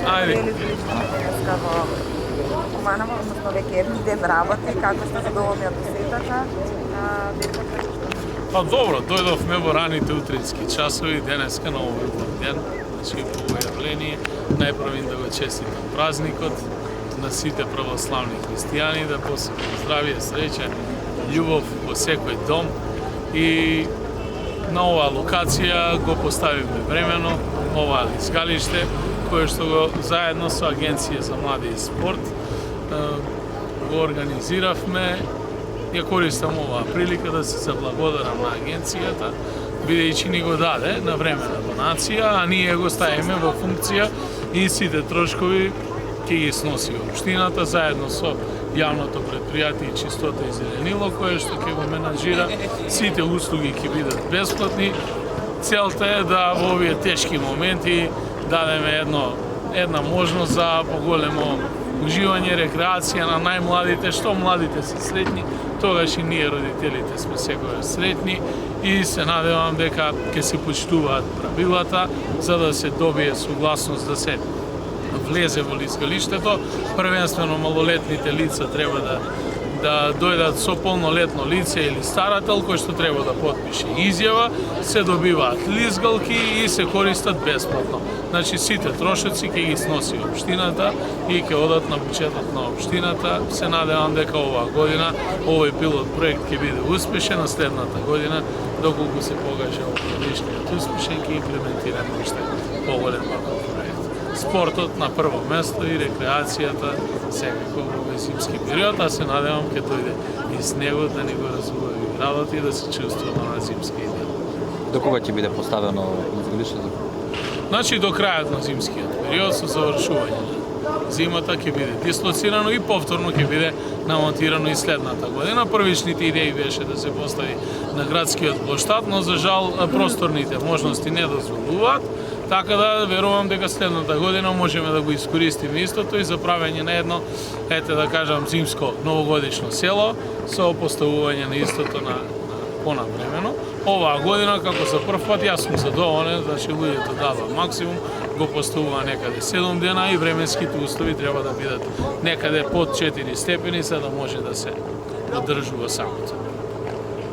Ајде. Дели излишно денеска во Куманово, односно веќе еден ден работи, како сте задоволни од посетата? Па добро, дојдовме во раните утрински часови, денеска на овој ден, значи по појавление, најпрво да го честитам празникот на сите православни христијани, да посебно здравје, среќа, љубов во секој дом и на оваа локација го поставивме времено ова изгалиште, кое што го заедно со Агенција за млади и спорт го организиравме. Ја користам оваа прилика да се заблагодарам на агенцијата, бидејќи ни го даде на времена донација, а ние го ставиме во функција и сите трошкови ќе ги сноси општината заедно со јавното предпријатие Чистота и зеленило, кое што ќе го менаџира, сите услуги ќе бидат бесплатни. Целта е да во овие тешки моменти дадеме една можност за поголемо уживање, рекреација на најмладите, што младите се сретни, тогаш и ние родителите сме секогаш сретни и се надевам дека ќе се почитуваат правилата за да се добие согласност да се влезе во изгалиштето. Првенствено малолетните лица треба да дојдат со полнолетно лице или старател кој што треба да потпише изјава, се добиваат лизгалки и се користат бесплатно. Значи сите трошоци ќе ги сноси општината и ќе одат на буџетот на општината. Се надевам дека оваа година овој пилот проект ќе биде успешен, а следната година доколку се покаже одличниот успешен ќе имплементираме уште поголем ваков проект. Спортот на прво место и рекреацијата секако во овој зимски период, а се надевам ќе дојде и снегот да ни го разубави градот и да се чувствува на зимски ден. До кога ќе биде поставено изгалиштето? Значи до крајот на зимскиот период со завршување на зимата ќе биде дислоцирано и повторно ќе биде намонтирано и следната година. Првичните идеи беше да се постави на градскиот плоштад, но за жал просторните можности не дозволуваат. Така да верувам дека следната година можеме да го искористиме истото и за правење на едно, ете да кажам, зимско новогодишно село со поставување на истото на понавремено. Оваа година, како за прв пат, јас сум задоволен, значи луѓето дадоа максимум, го поставува некаде 7 дена и временските услови треба да бидат некаде под 4 степени за да може да се одржува самото.